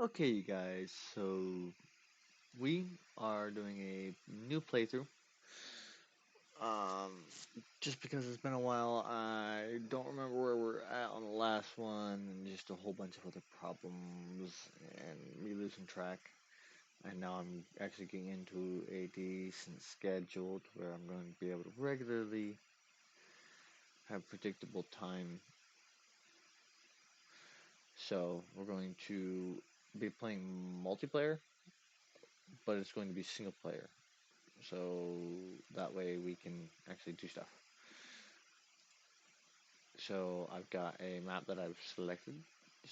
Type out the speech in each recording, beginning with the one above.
Okay, you guys, so we are doing a new playthrough. Um, just because it's been a while, I don't remember where we're at on the last one, and just a whole bunch of other problems, and me losing track. And now I'm actually getting into a decent schedule to where I'm going to be able to regularly have predictable time. So we're going to be playing multiplayer, but it's going to be single player. So that way we can actually do stuff. So I've got a map that I've selected.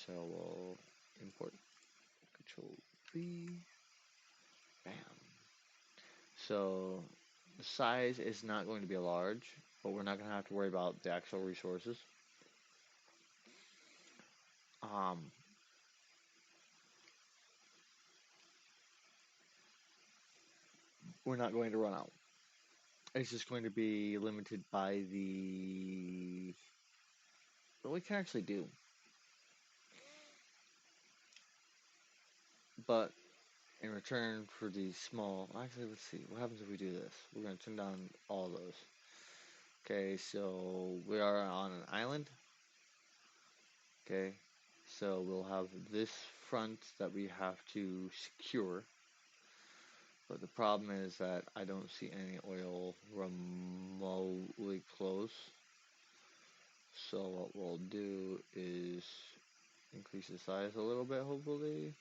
So we'll import Control V. Bam. So the size is not going to be large, but we're not going to have to worry about the actual resources. Um, we're not going to run out. It's just going to be limited by the what we can actually do. But in return for the small, actually, let's see what happens if we do this. We're going to turn down all those. Okay, so we are on an island. Okay, so we'll have this front that we have to secure. But the problem is that I don't see any oil remotely close. So what we'll do is increase the size a little bit, hopefully.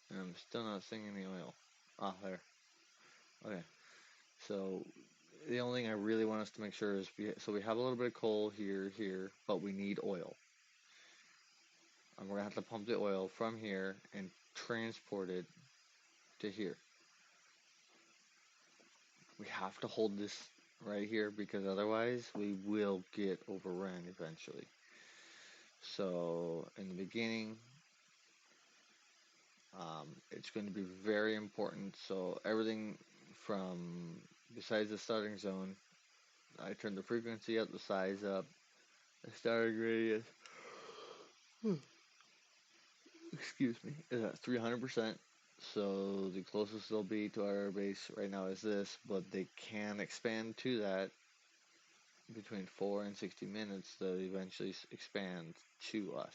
And I'm still not seeing any oil. Ah, there. Okay. So the only thing I really want us to make sure is so we have a little bit of coal here, but we need oil. And we're gonna have to pump the oil from here and transport it to here. We have to hold this right here because otherwise we will get overrun eventually. So in the beginning, it's going to be very important. So everything from besides the starting zone, I turn the frequency up, the size up, the starting radius. Excuse me, is at 300%. So the closest they'll be to our base right now is this, but they can expand to that between 4 and 60 minutes that eventually expand to us.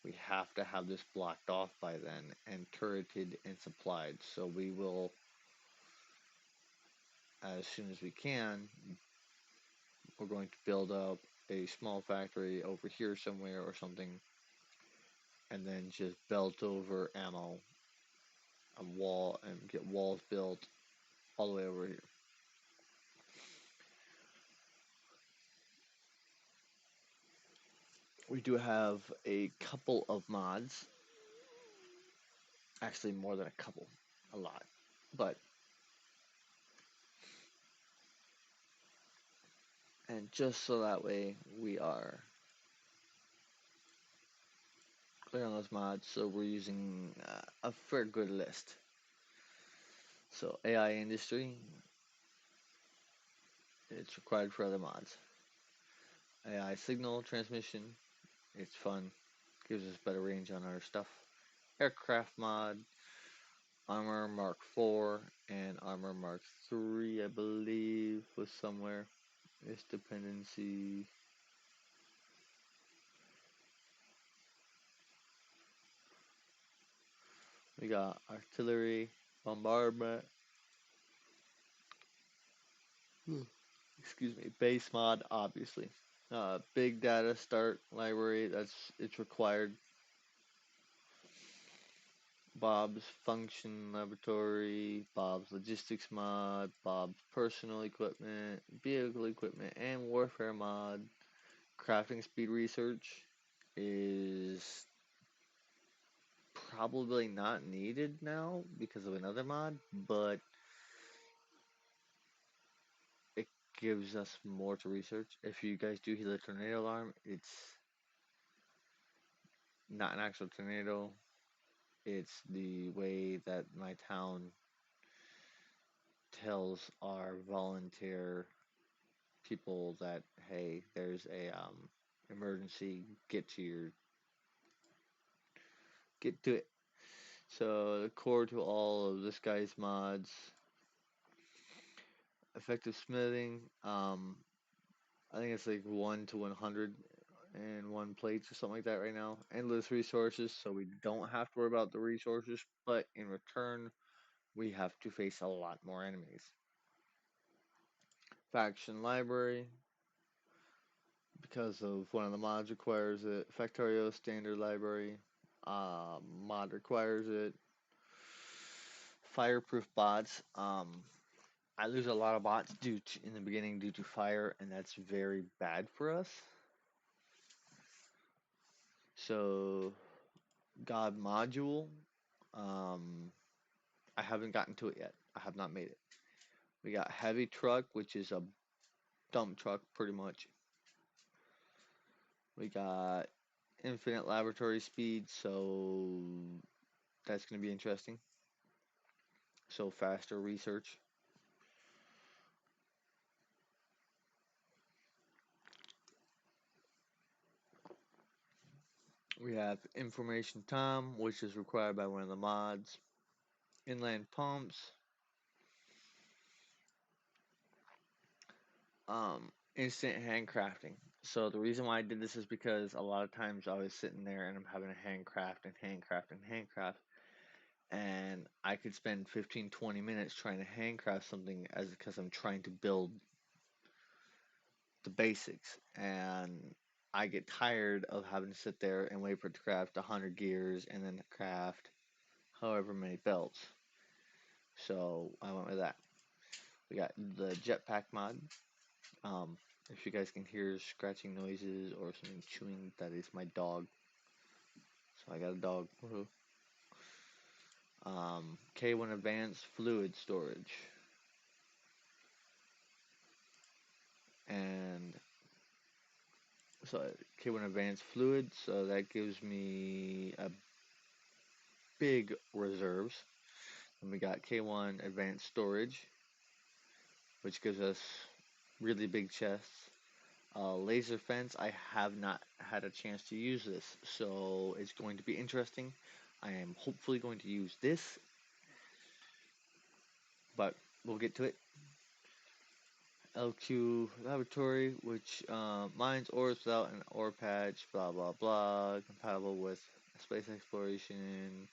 We have to have this blocked off by then and turreted and supplied. So we will, as soon as we can, we're going to build up a small factory over here somewhere or something, and then just belt over ammo, a wall, and get walls built all the way over here. We do have a couple of mods, actually more than a couple, a lot, but and just so that way we are clear on those mods, so we're using a fair good list. So AI industry, it's required for other mods. AI signal transmission, it's fun, gives us better range on our stuff. Aircraft mod, armor Mark 4 and armor Mark 3, I believe, was somewhere. This dependency. We got artillery, bombardment, excuse me, base mod, obviously. Big data start library, it's required. Bob's function laboratory, Bob's logistics mod, Bob's personal equipment, vehicle equipment, and warfare mod. Crafting speed research is probably not needed now because of another mod, but it gives us more to research. If you guys do hear the tornado alarm, it's not an actual tornado. It's the way that my town tells our volunteer people that hey, there's a emergency, get to it. So the core to all of this guy's mods, effective smithing. I think it's like 1 to 101 plates or something like that right now. Endless resources, so we don't have to worry about the resources, but in return, we have to face a lot more enemies. Faction library, because of one of the mods requires it. Factorio standard library, mod requires it. Fireproof bots. I lose a lot of bots in the beginning due to fire, and that's very bad for us. So God module. Um, I haven't gotten to it yet. I have not made it. We got heavy truck, which is a dump truck pretty much. We got infinite laboratory speed, so that's going to be interesting. So faster research. We have information Tom, which is required by one of the mods. Inland pumps. Instant handcrafting. So the reason why I did this is because a lot of times I was sitting there and I'm having to handcraft and handcraft and handcraft, and I could spend 15-20 minutes trying to handcraft something as because I'm trying to build the basics, and I get tired of having to sit there and wait for it to craft 100 gears and then craft however many belts. So I went with that. We got the jetpack mod. If you guys can hear scratching noises or something chewing, that is my dog. So I got a dog. Woohoo. K1 Advanced Fluid Storage. And so K1 Advanced Fluid, so that gives me a big reserves. And we got K1 Advanced Storage, which gives us really big chests. Laser fence, I have not had a chance to use this, so it's going to be interesting. I am hopefully going to use this, but we'll get to it. LQ laboratory, which mines ores without an ore patch, blah blah blah, compatible with space exploration.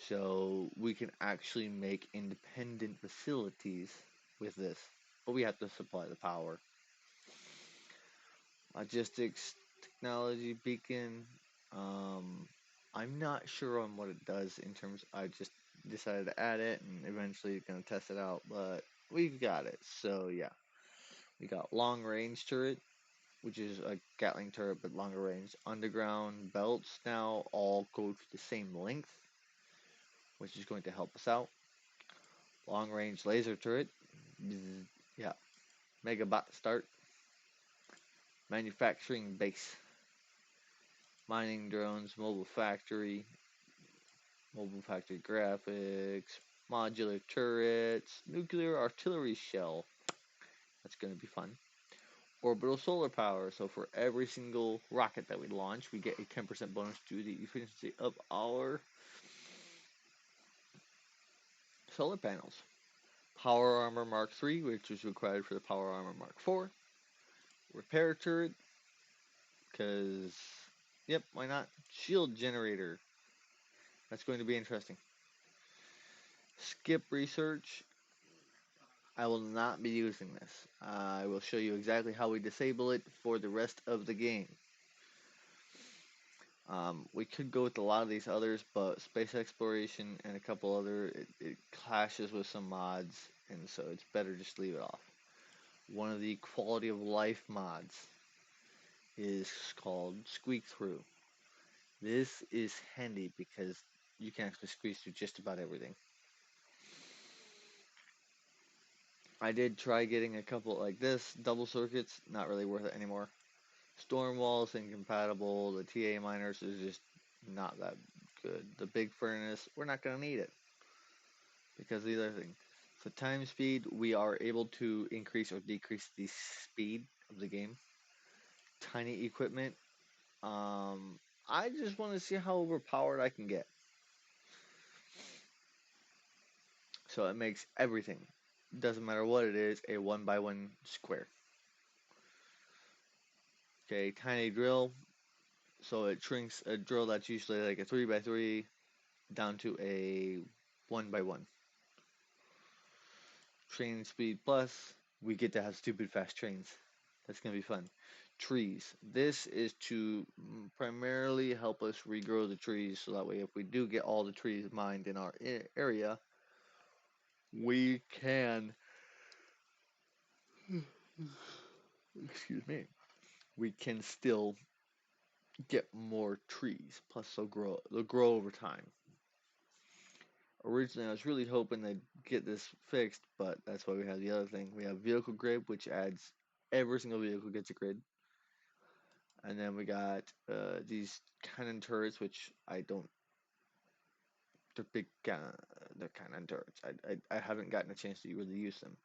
So we can actually make independent facilities with this, but we have to supply the power. Logistics technology beacon. Um, I'm not sure on what it does in terms. I just decided to add it and eventually gonna test it out, but we've got it. So yeah, we got long range turret, which is a Gatling turret but longer range. Underground belts now all go to the same length, which is going to help us out. Long range laser turret. Yeah. Megabot start. Manufacturing base. Mining drones, mobile factory graphics, modular turrets, nuclear artillery shell. That's going to be fun. Orbital solar power. So for every single rocket that we launch, we get a 10% bonus to the efficiency of our solar panels. Power armor Mark III, which is required for the power armor Mark IV. Repair turret, because, yep, why not? Shield generator. That's going to be interesting. Skip research. I will not be using this. I will show you exactly how we disable it for the rest of the game. We could go with a lot of these others, but space exploration and a couple other, it clashes with some mods, and so it's better just leave it off. One of the quality of life mods is called Squeak Through. This is handy because you can actually squeeze through just about everything. I did try getting a couple like this, double circuits, not really worth it anymore. Storm walls incompatible, the TA miners is just not that good. The big furnace, we're not going to need it because of the other thing. So time speed, we are able to increase or decrease the speed of the game. tiny equipment. Um, I just want to see how overpowered I can get. So it makes everything, doesn't matter what it is, a 1 by 1 square. Okay, tiny drill. So it shrinks a drill that's usually like a 3 by 3 down to a 1 by 1. Train speed plus, we get to have stupid fast trains. That's gonna be fun. Trees. This is to primarily help us regrow the trees, so that way, if we do get all the trees mined in our area, we can, excuse me, we can still get more trees. Plus, they'll grow over time. Originally, I was really hoping they'd get this fixed, but that's why we have the other thing. We have vehicle grid, which adds every single vehicle gets a grid. And then we got these cannon turrets, which I don't. They're big. They're cannon turrets. I haven't gotten a chance to really use them.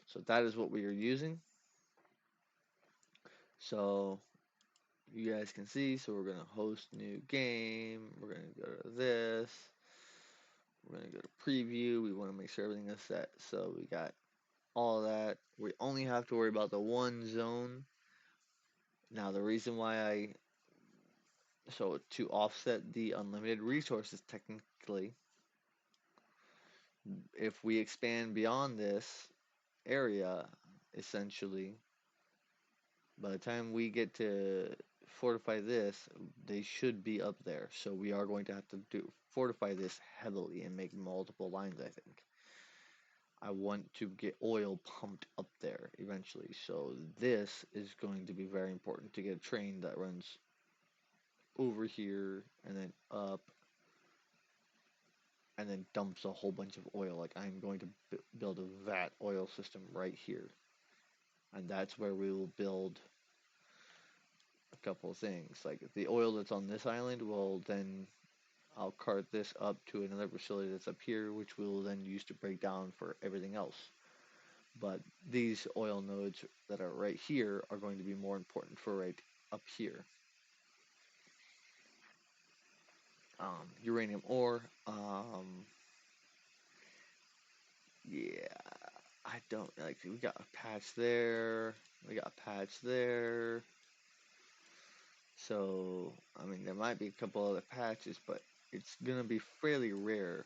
So that is what we are using. So you guys can see. So we're gonna host new game. We're gonna go to this. We're gonna go to preview. We want to make sure everything is set. So we got all that. We only have to worry about the one zone. Now the reason why to offset the unlimited resources technically, if we expand beyond this area, essentially, by the time we get to fortify this, they should be up there. So we are going to have to fortify this heavily and make multiple lines, I think. I want to get oil pumped up there eventually. So this is going to be very important to get a train that runs over here and then up and then dumps a whole bunch of oil. Like I'm going to build a vat oil system right here. And that's where we will build a couple of things. Like the oil that's on this island will then I'll cart this up to another facility that's up here, which we will then use to break down for everything else. But these oil nodes that are right here are going to be more important for right up here. Uranium ore. Yeah, I don't like. We got a patch there. We got a patch there. So I mean, there might be a couple other patches, but it's gonna be fairly rare.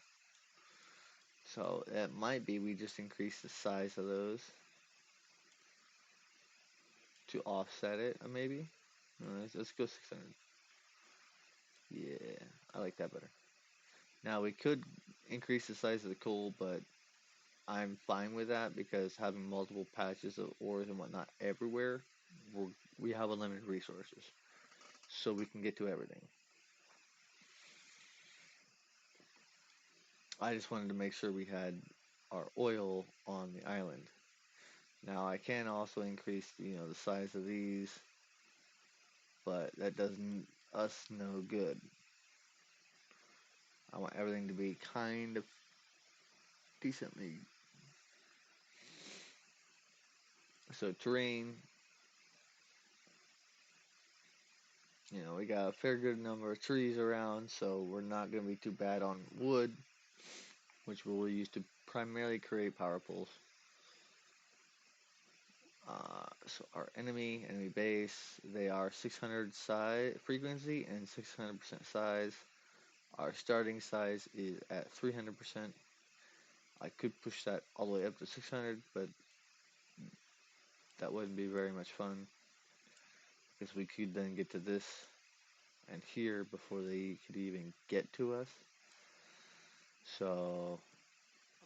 So it might be we just increase the size of those to offset it, maybe. Let's go 600. Yeah, I like that better. Now we could increase the size of the coal, but I'm fine with that because having multiple patches of ores and whatnot everywhere, we have unlimited resources, so we can get to everything. I just wanted to make sure we had our oil on the island. Now I can also increase, the size of these, but that doesn't us no good. I want everything to be kind of decently. So terrain, we got a fair good number of trees around, so we're not going to be too bad on wood, which we will use to primarily create power poles. So our enemy base, they are 600 size frequency and 600% size. Our starting size is at 300%. I could push that all the way up to 600, but that wouldn't be very much fun because we could then get to this and here before they could even get to us. So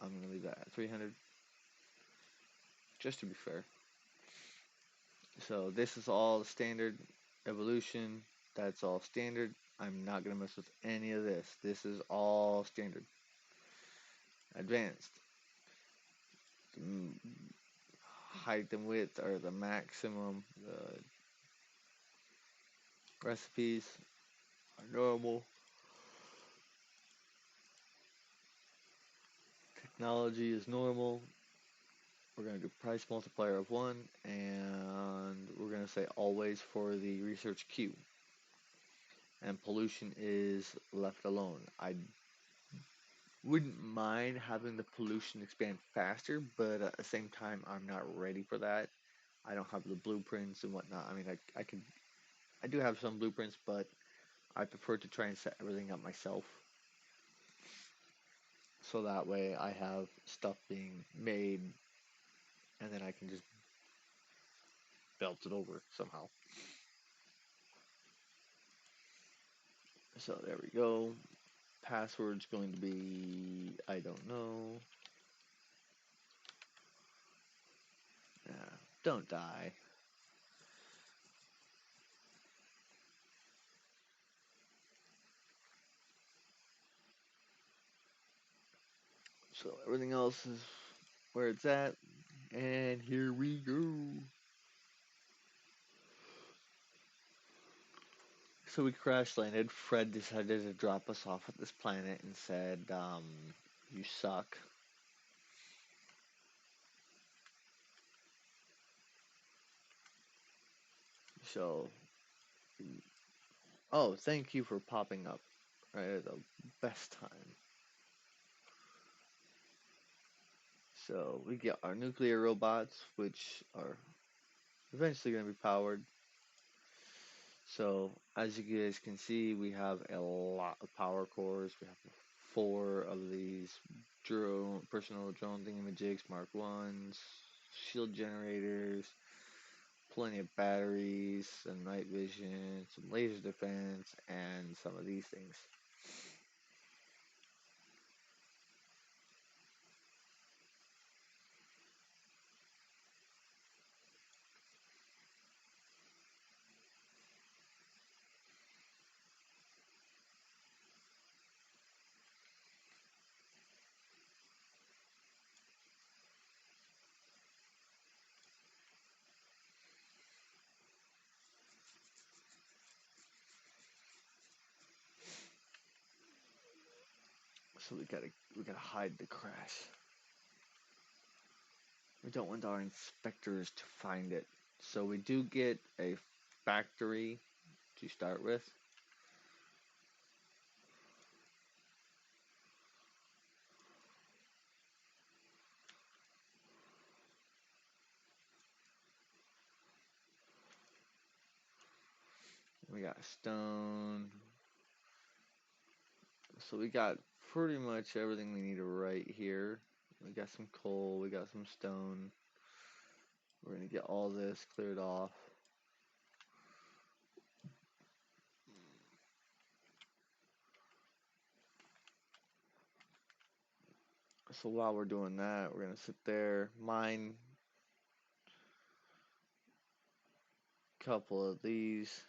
I'm going to leave that at 300 just to be fair. So this is all standard evolution. That's all standard. I'm not going to mess with any of this. This is all standard. Advanced. The height and width are the maximum. The recipes are normal. Technology is normal. We're going to do price multiplier of 1, and we're going to say always for the research queue. And pollution is left alone. I wouldn't mind having the pollution expand faster, but at the same time, I'm not ready for that. I don't have the blueprints and whatnot. I mean, I do have some blueprints, but I prefer to try and set everything up myself. So that way I have stuff being made and then I can just belt it over somehow. So there we go. Password's going to be, I don't know. Don't die. So everything else is where it's at. And here we go. So we crash landed. Fred decided to drop us off at this planet and said, you suck. So, oh, thank you for popping up right at the best time. So we get our nuclear robots, which are eventually going to be powered. So as you guys can see, we have a lot of power cores. We have 4 of these personal drone thingamajigs, Mark Ones, shield generators, plenty of batteries, some night vision, some laser defense, and some of these things. So we gotta hide the crash. We don't want our inspectors to find it. So we do get a factory to start with. We got stone. So we got pretty much everything we need right here. We got some coal, we got some stone. We're gonna get all this cleared off. So while we're doing that, we're gonna sit there, mine a couple of these.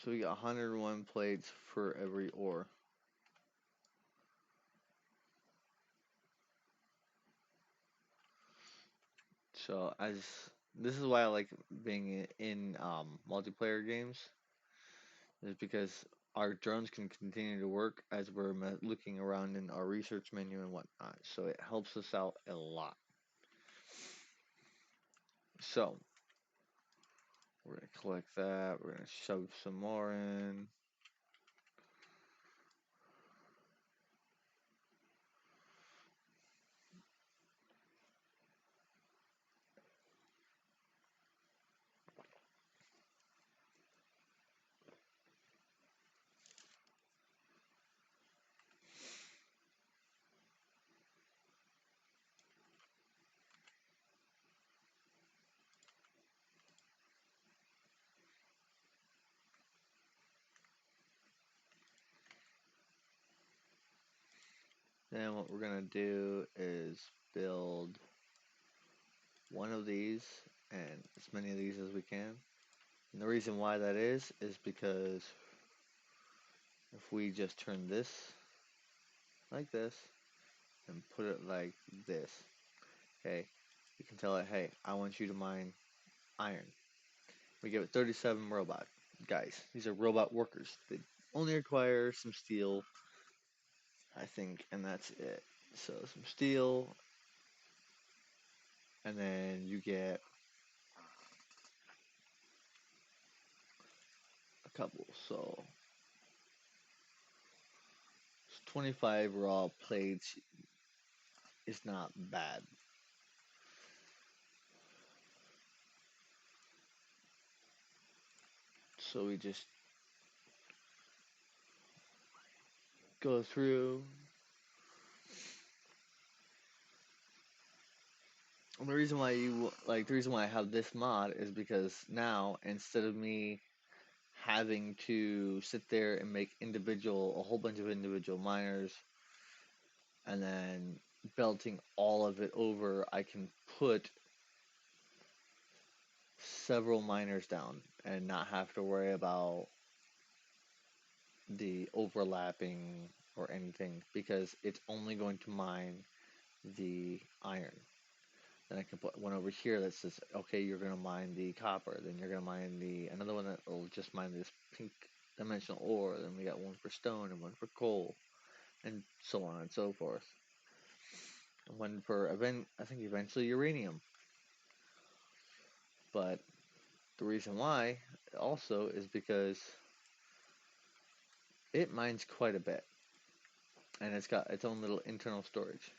So we got 101 plates for every ore. So as this is why I like being in multiplayer games, is because our drones can continue to work as we're looking around in our research menu and whatnot. So it helps us out a lot. So we're gonna collect that. We're gonna shove some more in. Then what we're gonna do is build one of these and as many of these as we can. And the reason why that is because if we just turn this like this and put it like this, okay, you can tell it, hey, I want you to mine iron. We give it 37 robot guys. These are robot workers. They only require some steel, I think, and that's it. So some steel, and then you get a couple. So 25 raw plates is not bad. So we just go through. And the reason why the reason why I have this mod is because now instead of me having to sit there and make a whole bunch of individual miners and then belting all of it over, I can put several miners down and not have to worry about the overlapping or anything because it's only going to mine the iron. Then I can put one over here that says, okay, you're gonna mine the copper. Then you're gonna mine the another one that will just mine this pink dimensional ore. Then we got one for stone and one for coal, and so on and so forth. And one for I think eventually uranium. But the reason why also is because it mines quite a bit, and it's got its own little internal storage.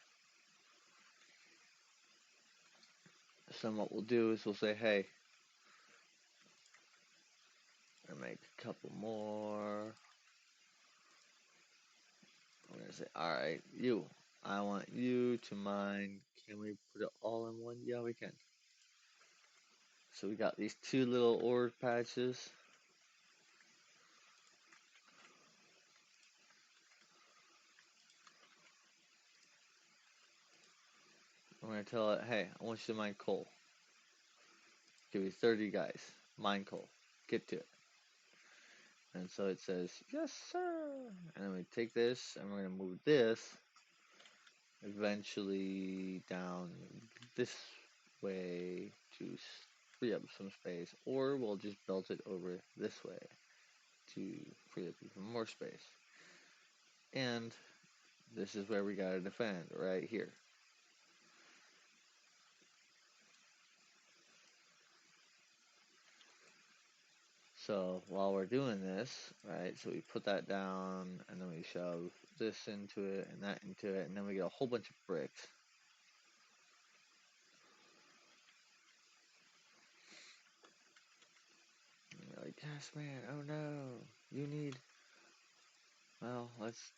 So what we'll do is we'll say, hey, and make a couple more. We're gonna say, all right, you. I want you to mine. Can we put it all in one? Yeah, we can. So we got these two little ore patches. I'm gonna tell it, hey, I want you to mine coal. Give you 30 guys. Mine coal. Get to it. And so it says, yes, sir. And then we take this and we're gonna move this eventually down this way to free up some space, or we'll just belt it over this way to free up even more space. And this is where we gotta defend, right here. So while we're doing this, right, so we put that down and then we shove this into it and that into it, and then we get a whole bunch of bricks. And you're like, yes, man, oh no, you need, well, let's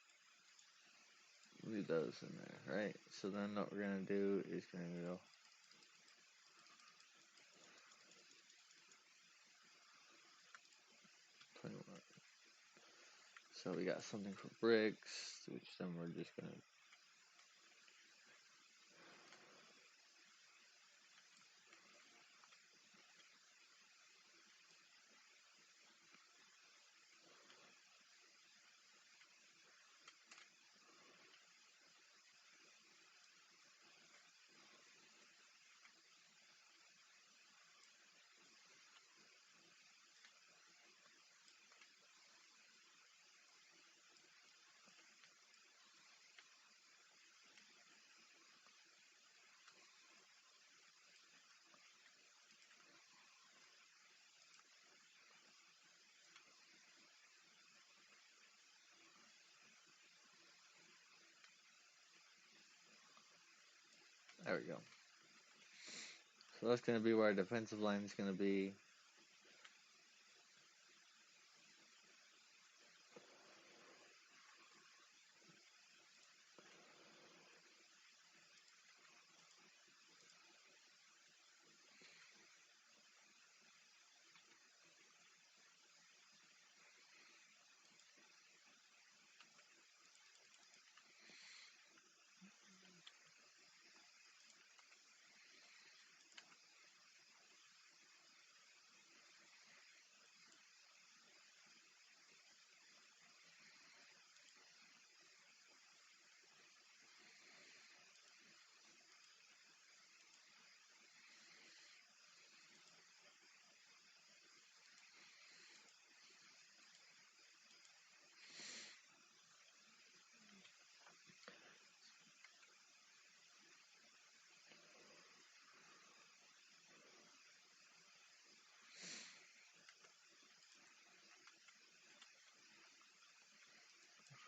leave those in there, right? So then what we're gonna do is gonna go 21. So we got something for bricks, which then we're just gonna. There we go. So that's gonna be where our defensive line is gonna be.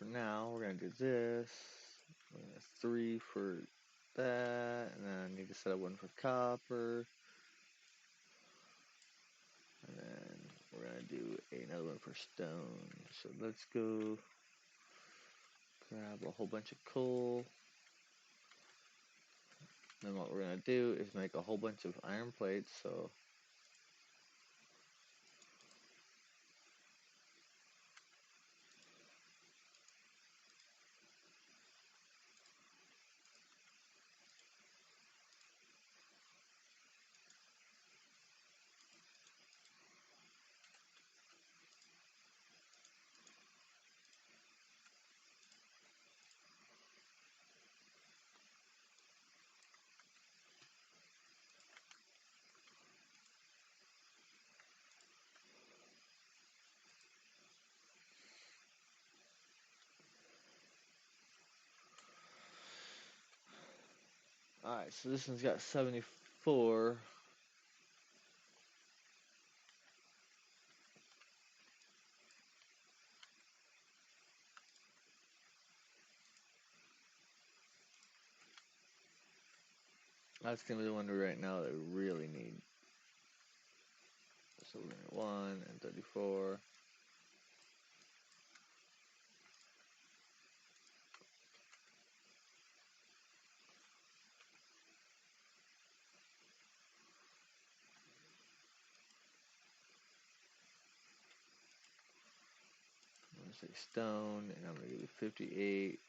for now, we're gonna do this. We're gonna 3 for that, and then I need to set up 1 for copper. And then we're gonna do another 1 for stone. So let's go grab a whole bunch of coal. Then what we're gonna do is make a whole bunch of iron plates. So alright, so this one's got 74. That's gonna be the one right now that we really need. So we're gonna 1 and 34. I'm gonna say stone, and I'm gonna give it 58.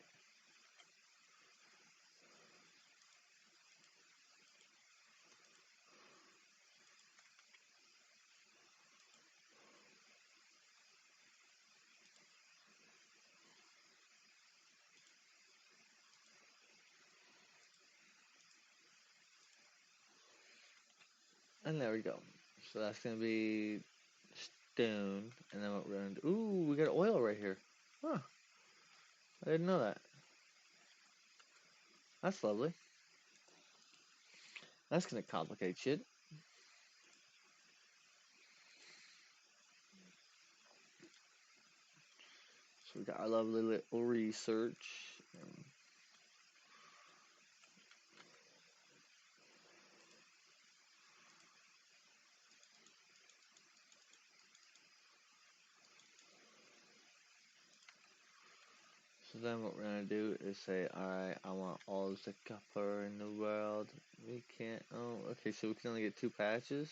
And there we go. So that's gonna be stone, and then what we're gonna do? Ooh, we got oil right here. Huh? I didn't know that. That's lovely. That's gonna complicate shit. So we got our lovely little research. So then what we're gonna do is say, alright, I want all the copper in the world. We can't, oh, okay, so we can only get 2 patches.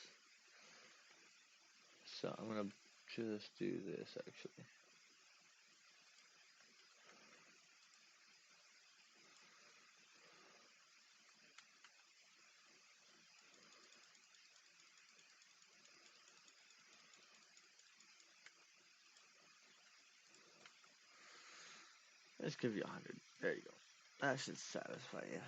So I'm gonna just do this actually. Let's give you 100. There you go. That should satisfy you.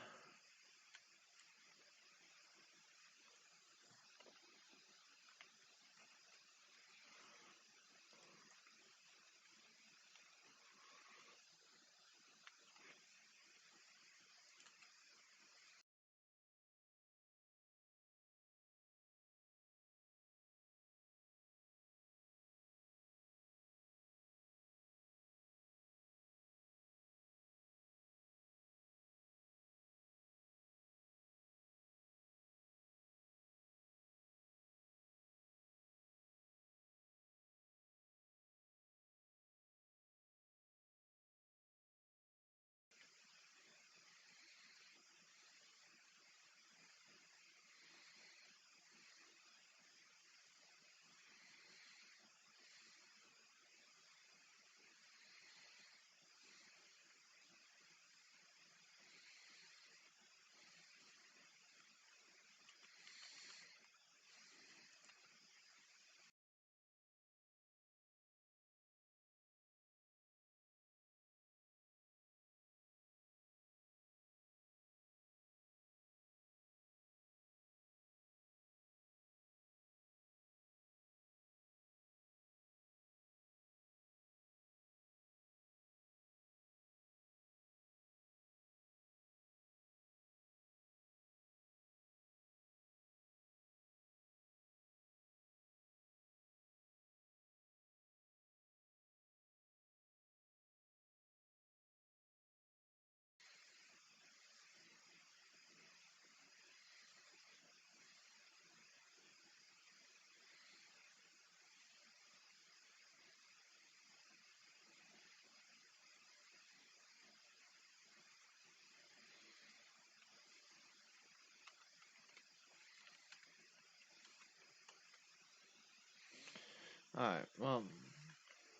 Alright,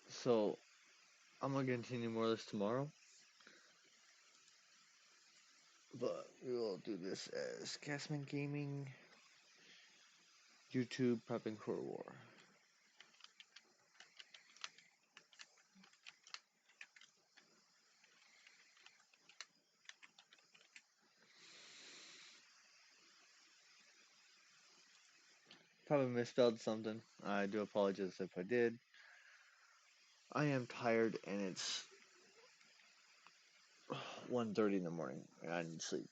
so I'm gonna continue more of this tomorrow, but we will do this as Castman Gaming, YouTube Prepping for War. Probably misspelled something. I do apologize if I did. I am tired and it's 1:30 in the morning and I need sleep.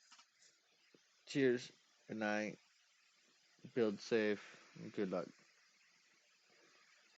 Cheers. Good night. Build safe. Good luck.